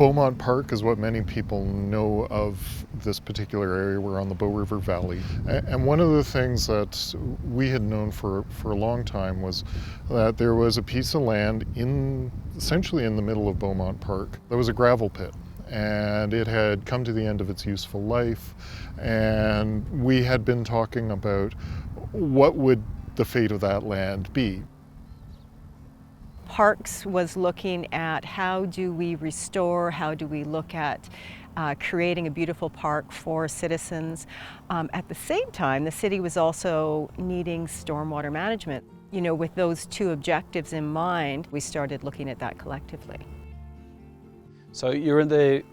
Beaumont Park is what many people know of this particular area. We're on the Bow River Valley. And one of the things that we had known for a long time was that there was a piece of land essentially in the middle of Beaumont Park that was a gravel pit. And it had come to the end of its useful life. And we had been talking about what would the fate of that land be. Parks was looking at how do we restore, how do we look at creating a beautiful park for citizens. At the same time, the city was also needing stormwater management. You know, with those two objectives in mind, we started looking at that collectively. So you're in the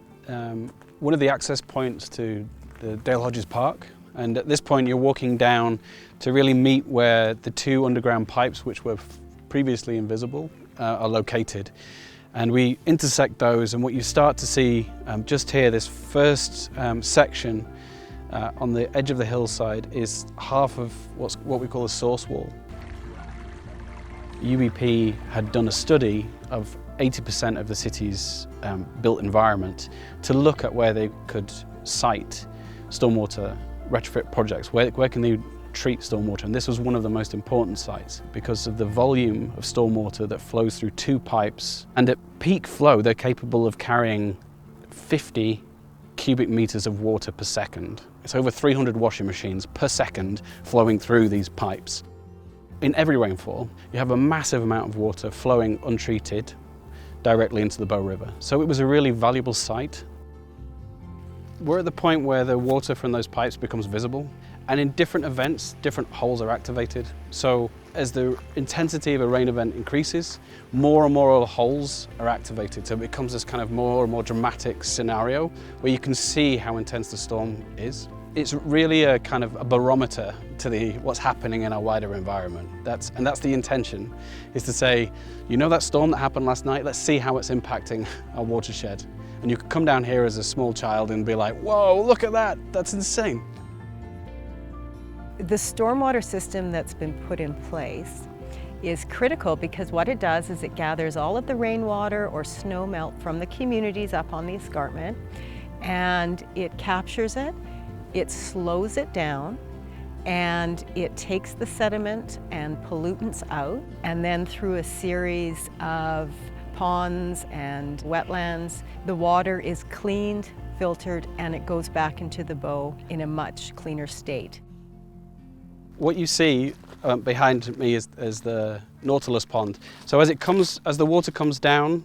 one of the access points to the Dale Hodges Park, and at this point you're walking down to really meet where the two underground pipes, which were previously invisible, are located. And we intersect those, and what you start to see just here, this first section on the edge of the hillside is half of what we call a source wall. UEP had done a study of 80% of the city's built environment to look at where they could site stormwater retrofit projects. Where can they treat stormwater? And this was one of the most important sites because of the volume of stormwater that flows through two pipes. And at peak flow, they're capable of carrying 50 cubic meters of water per second. It's over 300 washing machines per second flowing through these pipes. In every rainfall, you have a massive amount of water flowing untreated directly into the Bow River. So it was a really valuable site. We're at the point where the water from those pipes becomes visible, and in different events, different holes are activated. So as the intensity of a rain event increases, more and more holes are activated. So it becomes this kind of more and more dramatic scenario where you can see how intense the storm is. It's really a kind of a barometer to what's happening in our wider environment. That's the intention, is to say, you know that storm that happened last night? Let's see how it's impacting our watershed. And you could come down here as a small child and be like, whoa, look at that, that's insane. The stormwater system that's been put in place is critical because what it does is it gathers all of the rainwater or snow melt from the communities up on the escarpment, and it captures it, it slows it down, and it takes the sediment and pollutants out, and then through a series of ponds and wetlands, the water is cleaned, filtered, and it goes back into the Bow in a much cleaner state. What you see behind me is the Nautilus Pond. So as the water comes down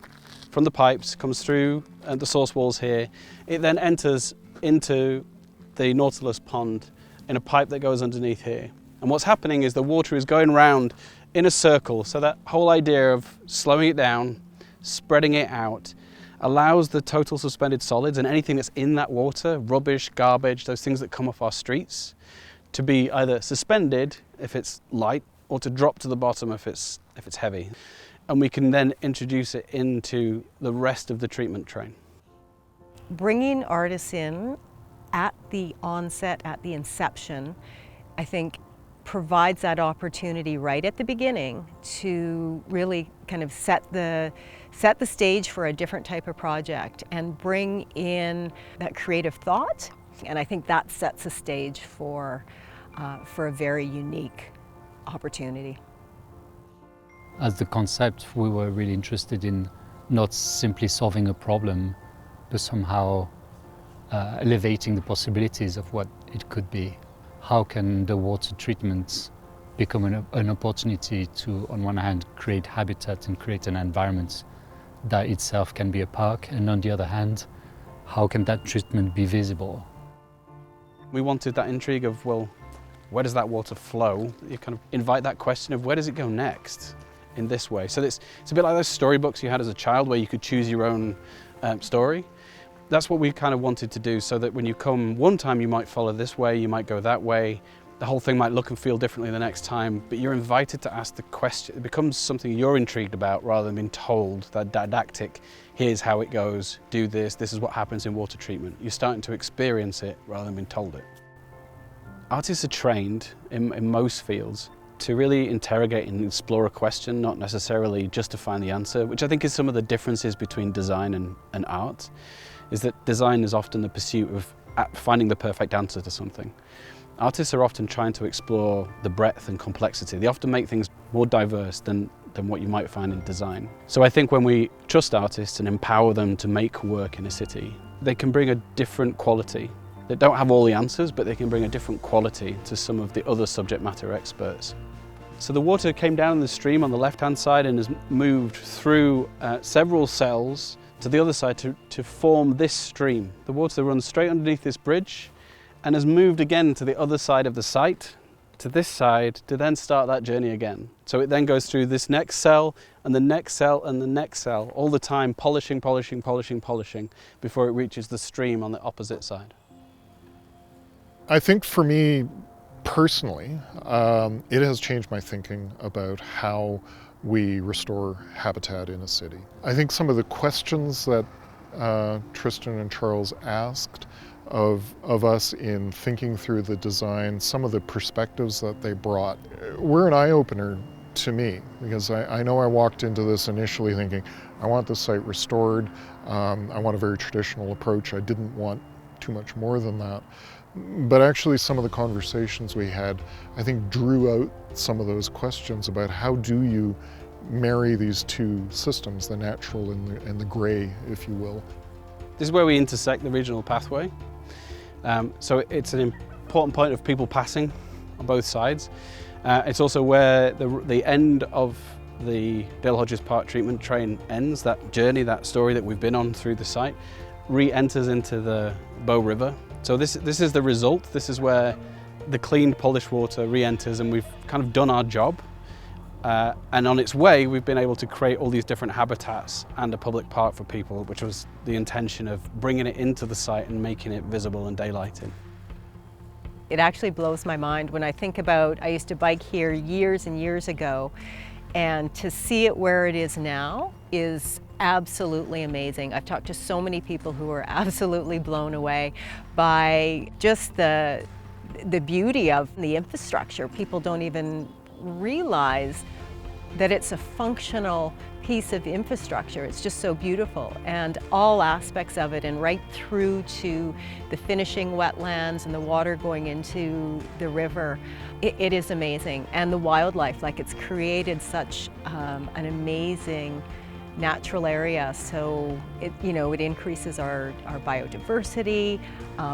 from the pipes, comes through the source walls here, it then enters into the Nautilus Pond in a pipe that goes underneath here. And what's happening is the water is going round in a circle, so that whole idea of slowing it down, spreading it out, allows the total suspended solids and anything that's in that water, rubbish, garbage, those things that come off our streets, to be either suspended if it's light or to drop to the bottom if it's heavy. And we can then introduce it into the rest of the treatment train. Bringing artists in at the onset, at the inception, I think provides that opportunity right at the beginning to really kind of set the stage for a different type of project and bring in that creative thought. And I think that sets a stage for a very unique opportunity. As the concept, we were really interested in not simply solving a problem, but somehow elevating the possibilities of what it could be. How can the water treatment become an opportunity to, on one hand, create habitat and create an environment that itself can be a park, and on the other hand, how can that treatment be visible? We wanted that intrigue of, well, where does that water flow? You kind of invite that question of where does it go next in this way? So it's a bit like those storybooks you had as a child where you could choose your own story. That's what we kind of wanted to do, so that when you come one time you might follow this way, you might go that way. The whole thing might look and feel differently the next time, but you're invited to ask the question. It becomes something you're intrigued about rather than being told that didactic, here's how it goes, do this is what happens in water treatment. You're starting to experience it rather than being told it. Artists are trained in most fields to really interrogate and explore a question, not necessarily just to find the answer, which I think is some of the differences between design and art, is that design is often the pursuit of finding the perfect answer to something. Artists are often trying to explore the breadth and complexity. They often make things more diverse than what you might find in design. So I think when we trust artists and empower them to make work in a city, they can bring a different quality. They don't have all the answers, but they can bring a different quality to some of the other subject matter experts. So the water came down the stream on the left-hand side and has moved through several cells to the other side to form this stream. The water runs straight underneath this bridge and has moved again to the other side of the site, to this side, to then start that journey again. So it then goes through this next cell and the next cell and the next cell, all the time polishing, polishing, polishing, polishing before it reaches the stream on the opposite side. I think for me personally, it has changed my thinking about how we restore habitat in a city. I think some of the questions that Tristan and Charles asked of us in thinking through the design, some of the perspectives that they brought, were an eye-opener to me, because I know I walked into this initially thinking, I want this site restored, I want a very traditional approach, I didn't want too much more than that. But actually some of the conversations we had, I think, drew out some of those questions about how do you marry these two systems, the natural and the grey, if you will. This is where we intersect the regional pathway. So it's an important point of people passing on both sides. It's also where the end of the Dale Hodges Park treatment train ends, that journey, that story that we've been on through the site, re-enters into the Bow River. So this is the result. This is where the clean, polished water re-enters, and we've kind of done our job. And on its way, we've been able to create all these different habitats and a public park for people, which was the intention of bringing it into the site and making it visible and daylighted. It actually blows my mind when I think about, I used to bike here years and years ago, and to see it where it is now is absolutely amazing. I've talked to so many people who are absolutely blown away by just the beauty of the infrastructure. People don't even realize that it's a functional piece of infrastructure. It's just so beautiful, and all aspects of it, and right through to the finishing wetlands and the water going into the river. It is amazing. And the wildlife, like, it's created such an amazing natural area, so it increases our biodiversity.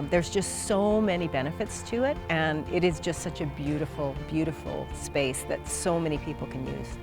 There's just so many benefits to it, and it is just such a beautiful, beautiful space that so many people can use.